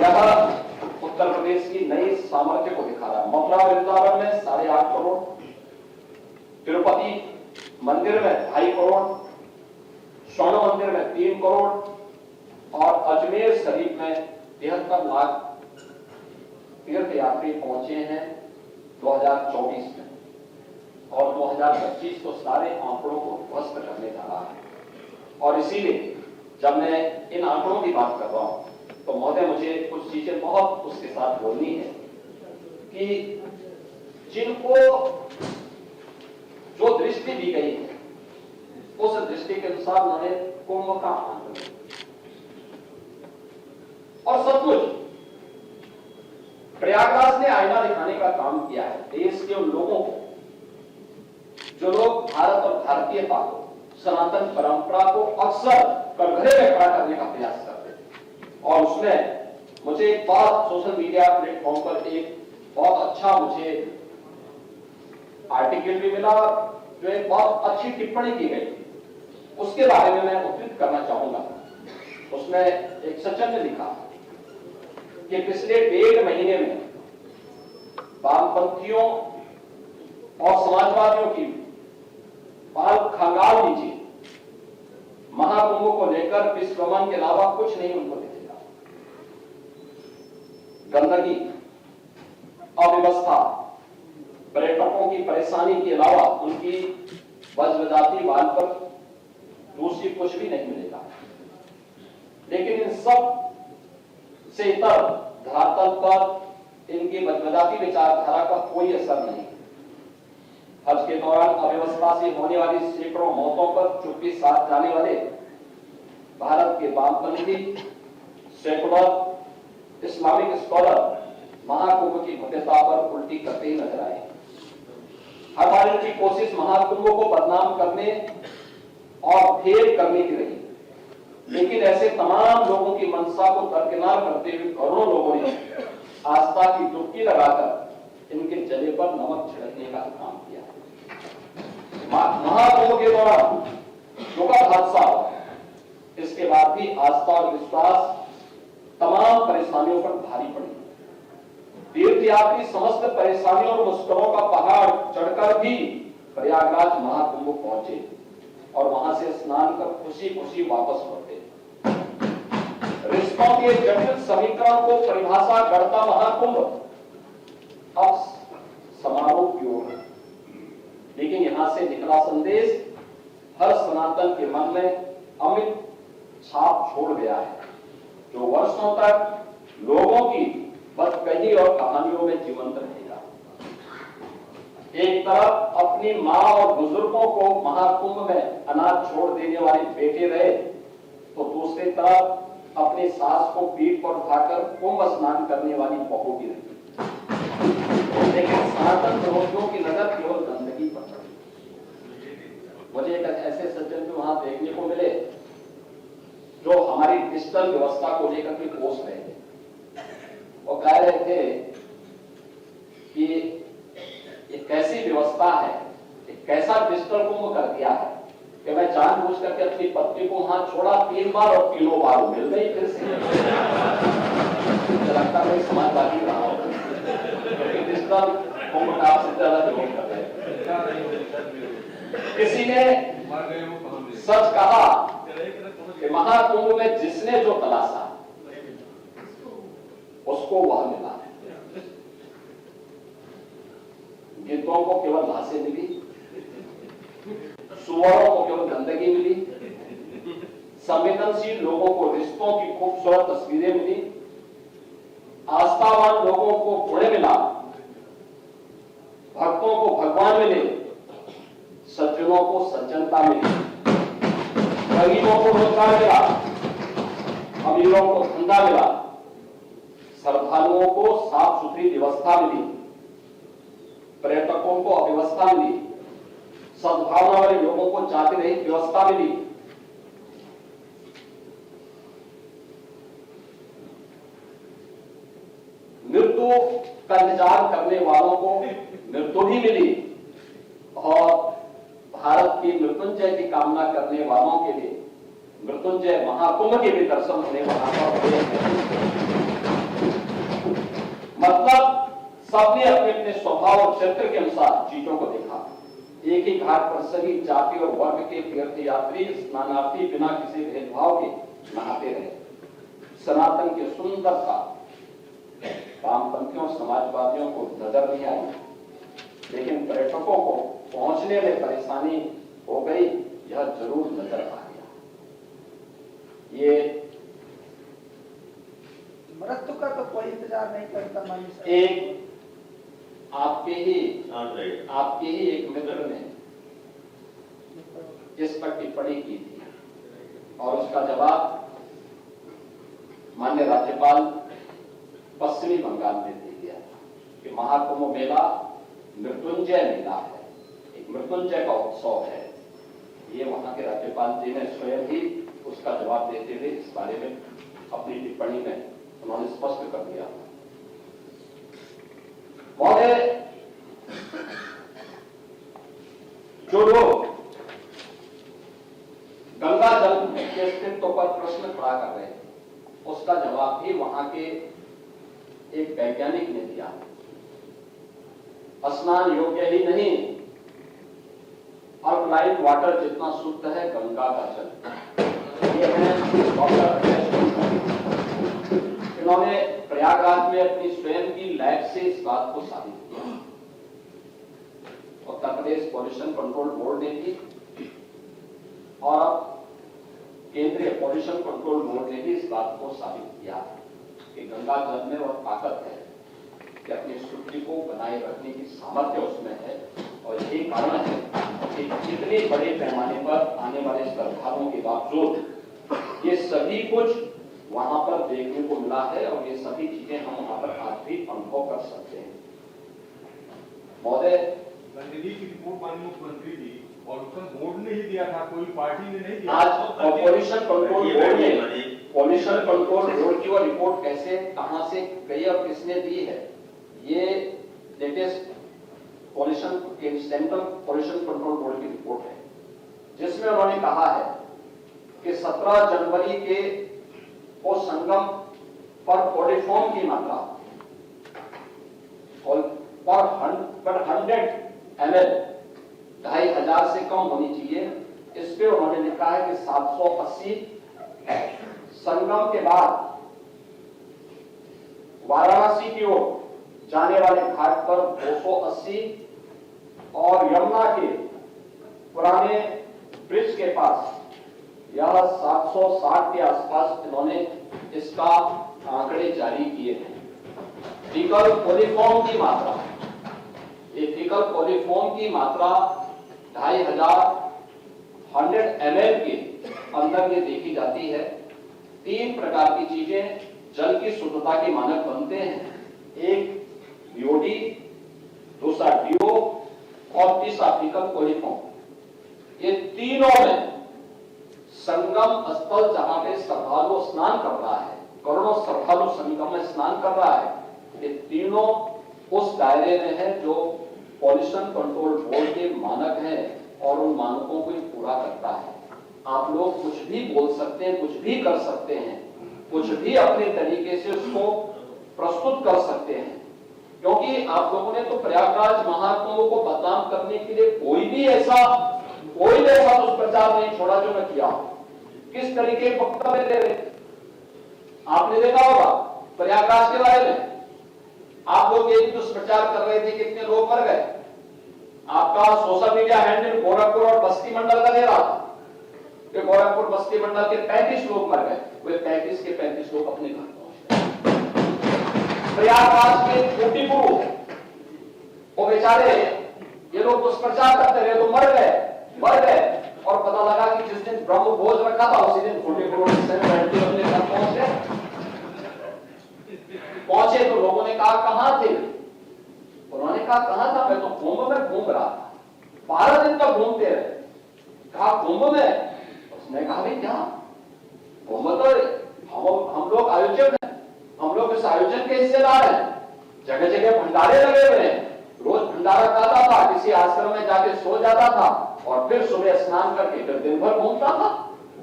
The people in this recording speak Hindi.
यह उत्तर प्रदेश की नई सामर्थ्य को दिखा रहा है। मथुरा वृंदावन में 8.5 करोड़, तिरुपति मंदिर में 2.5 करोड़, स्वर्ण मंदिर में 3 करोड़ और अजमेर शरीफ में 73 लाख तीर्थ यात्री पहुंचे हैं 2024 में, और 2025 तो सारे आंकड़ों को ध्वस्त करने जा रहा है। और इसीलिए जब मैं इन आंकड़ों की बात कर रहा हूं तो महोदय मुझे कुछ चीजें बहुत उसके साथ बोलनी है कि जिनको जो दृष्टि दी गई है उस दृष्टि के अनुसार उन्होंने कुंभ का आंकलन और सचमुच प्रयागराज ने आईना दिखाने का काम किया है देश के उन लोगों को जो लोग भारत और भारतीयता को, सनातन परंपरा को अक्सर कटघरे में खड़ा करने का प्रयास करते थे। और उसमें मुझे एक बात सोशल मीडिया प्लेटफॉर्म पर एक बहुत अच्छा मुझे आर्टिकल भी मिला, जो एक बहुत अच्छी टिप्पणी की गई थी, उसके बारे में मैं उद्धृत करना चाहूंगा। उसमें एक सज्जन ने लिखा कि पिछले 1.5 महीने में वामपंथियों और समाजवादियों की बाल खंगाल नीचे महाकुंभ को लेकर विश्वमन के अलावा कुछ नहीं उनको दिखेगा। गंदगी, अव्यवस्था, पर्यटकों की परेशानी के अलावा उनकी वज्रजाति वाल पर दूसरी कुछ भी नहीं मिलेगा। लेकिन इन सब से इतर धरातल पर इनकी वज्रजाति विचारधारा का कोई असर नहीं। हज के दौरान अव्यवस्था से होने वाली सैकड़ों मौतों पर चुप्पी साध जाने वाले भारत के वामपंथी सेकुलर इस्लामिक स्कॉलर महाकुंभ की भव्यता पर उल्टी करते ही नजर आए। हर बार इनकी कोशिश महाकुंभ को बदनाम करने और फेल करने की रही, लेकिन ऐसे तमाम लोगों की मंशा को दरकिनार करते हुए करोड़ों लोगों ने आस्था की डुबकी लगाकर इनके जले पर नमक छिड़कने का काम किया। महाकुंभ के दौरान दुखद हादसा, इसके बाद भी आस्था और विश्वास तमाम परेशानियों पर भारी पड़ी। तीर्थयात्री समस्त परेशानियों और मुश्किलों का पहाड़ चढ़कर भी प्रयागराज महाकुंभ पहुंचे और वहां से स्नान कर खुशी खुशी वापस लौटे। रिश्तों के जटिल समीकरण को परिभाषा करता महाकुंभ अब समारोह की ओर है, लेकिन यहां से निकला संदेश हर सनातन के मन में अमिट छाप छोड़ गया है, जो वर्षों तक लोगों की बदकही और कहानियों में जीवंत रहेगा। एक तरफ अपनी मां और बुजुर्गों को महाकुंभ में अनाज छोड़ देने वाले बेटे रहे, तो दूसरी तरफ अपनी सास को पीठ पर उठाकर कुंभ स्नान करने वाली बहू भी रही। लेकिन सनातन विरोधियों की नजर केवल गंदगी पर पड़ी। मुझे एक ऐसे सज्जन भी वहां देखने को मिले जो हमारी डिजिटल व्यवस्था को लेकर के कोस रहे थे। वो कह रहे थे कि ये कैसी व्यवस्था है, ये कैसा डिजिटल कुंभ कर दिया है कि मैं जानबूझ करके अपनी पत्नी को वहां छोड़ा 3 बार और 3 बार मिल गई फिर से। लगता है समाजवादी रहा हो, क्योंकि डिजिटल कुंभ का सबसे ज्यादा विरोध कर रहे हैं। किसी ने सच कहा कि महाकुंभ में जिसने जो तलाशा उसको वह मिला है। गिद्धों को केवल लाशें मिली, सुअरों को केवल गंदगी मिली, संवेदनशील लोगों को रिश्तों की खूबसूरत तस्वीरें मिली, आस्थावान लोगों को पुण्य मिला, भक्तों को भगवान मिले, सज्जनों को सज्जनता मिली, गरीबों को रोजगार मिला, अमीरों को धंधा मिला, श्रद्धालुओं को साफ सुथरी व्यवस्था मिली, पर्यटकों को अव्यवस्था मिली, सद्भावना वाले लोगों को जाति रहित व्यवस्था मिली। मृत्यु का इंतजार करने वालों को मृत्यु भी मिली और भारत की मृत्युंजय की कामना करने वालों के लिए मृत्युंजय महाकुंभ के भी दर्शन होने वाला। सबने अपने अपने स्वभाव और चरित्र के अनुसार चीजों को देखा। एक ही घाट पर सभी जाति और वर्ग के तीर्थ यात्री स्नानार्थी बिना किसी भेदभाव के नहाते रहे। सनातन की सुंदरता वामपंथियों समाजवादियों को नजर नहीं आई, लेकिन पर्यटकों को पहुंचने में परेशानी हो गई, यह जरूर नजर आ गया। ये मृत्यु का तो कोई इंतजार नहीं करता मानी। एक आपके ही एक मित्र ने इस पर टिप्पणी की थी और उसका जवाब माननीय राज्यपाल पश्चिमी बंगाल ने दे दिया कि महाकुंभ मेला मृत्युंजय मेला है, एक मृत्युंजय का उत्सव है। ये वहां के राज्यपाल जी ने स्वयं ही उसका जवाब देते हुए इस बारे में अपनी टिप्पणी में उन्होंने स्पष्ट कर दिया। महोदय, जो लोग गंगा जल के अस्तित्व पर प्रश्न खड़ा कर रहे थे, उसका जवाब भी वहां के एक वैज्ञानिक ने दिया। स्नान योग्य ही नहीं, अल्कलाइन वाटर जितना शुद्ध है गंगा का जल। ये है डॉक्टर, इन्होंने प्रयागराज में अपनी स्वयं की लैब से इस बात को साबित किया। Uttar Pradesh pollution control board ने भी और केंद्रीय पॉल्यूशन कंट्रोल बोर्ड ने भी इस बात को साबित किया कि गंगा जल में वह ताकत है कि अपनी शुद्धि को बनाए रखने की सामर्थ्य उसमें है। और यही कारण है कि इतने बड़े पैमाने पर आने वाले श्रद्धालुओं के बावजूद ये सभी कुछ वहां पर देखने को मिला है और ये सभी चीजें हम वहां पर आज भी अनुभव कर सकते हैं। महोदय, गंदगी की रिपोर्ट माननीय मुख्यमंत्री जी पॉल्यूशन बोर्ड ने ही दिया था, कोई पार्टी ने नहीं दिया। आज पॉल्यूशन कंट्रोल बोर्ड की वो रिपोर्ट कैसे कहां से गई और किसने दी है, ये latest pollution central pollution control board की रिपोर्ट है, जिसमें उन्होंने कहा है कि 17 जनवरी के वो संगम पर कोलिफॉर्म की मात्रा पर 100 ml 2500 से कम होनी चाहिए। इस पे उन्होंने लिखा है कि 780, संगम के बाद वाराणसी की ओर जाने वाले घाट पर 280 और यमुना के पुराने ब्रिज के पास यह 760 के आसपास इन्होंने इसका आंकड़े जारी किए हैं। फीकल कोलिफॉर्म की मात्रा, ये फीकल कोलिफॉर्म की मात्रा 2500 100 ml के अंदर ये देखी जाती है। 3 प्रकार की चीजें जल की शुद्धता के मानक बनते हैं, एक बीओडी, दूसरा डीओ और तीसरा फीकल कोलिफॉर्म। ये तीनों में संगम स्थल जहां पे श्रद्धालु स्नान कर रहा है, करोड़ों श्रद्धालु संगम में स्नान कर रहा है, ये तीनों उस दायरे में है जो पॉल्यूशन कंट्रोल बोर्ड के मानक हैं और उन मानकों को पूरा करता है। आप लोग कुछ भी बोल सकते हैं, कुछ भी कर सकते हैं, कुछ भी अपने तरीके से उसको प्रस्तुत कर सकते हैं, क्योंकि आप लोगों ने तो प्रयागराज महाकुंभ को बदनाम करने के लिए कोई भी ऐसा दुष्प्रचार नहीं छोड़ा जो मैं किया। किस तरीके के वक्तव्य दे रहे आपने देखा होगा प्रयागराज के बारे में। आप लोग ये दुष्प्रचार कर रहे थे, कितने लोग मर गए। आपका सोशल मीडिया हैंडल गोरखपुर और बस्ती मंडल का दे रहा था कि गोरखपुर बस्ती मंडल के 35 लोग मर गए। वे 35 के 35 लोग अपने घर पहुंचे। प्रयागराज के छोटी गुरु वो बेचारे ये लोग दुष्प्रचार करते रहे तो मर गए और पता लगा कि जिस दिन ब्रह्म भोज रखा था उसी दिन छोटे गुरु अपने घर पहुंचे तो लोगों ने कहा कहां थे। उन्होंने कहा कहां था, मैं तो कुंभ में घूम रहा था। 12 दिन तक घूमते रहे। कहा कुंभ में, उसने कहा भाई क्या कुंभ तो हम लोग आयोजक हैं, हम लोग इस आयोजन के हिस्सेदार हैं। जगह जगह भंडारे लगे हुए हैं, रोज भंडारा खाता था, किसी आश्रम में जाके सो जाता था और फिर सुबह स्नान करके फिर दिन भर घूमता था।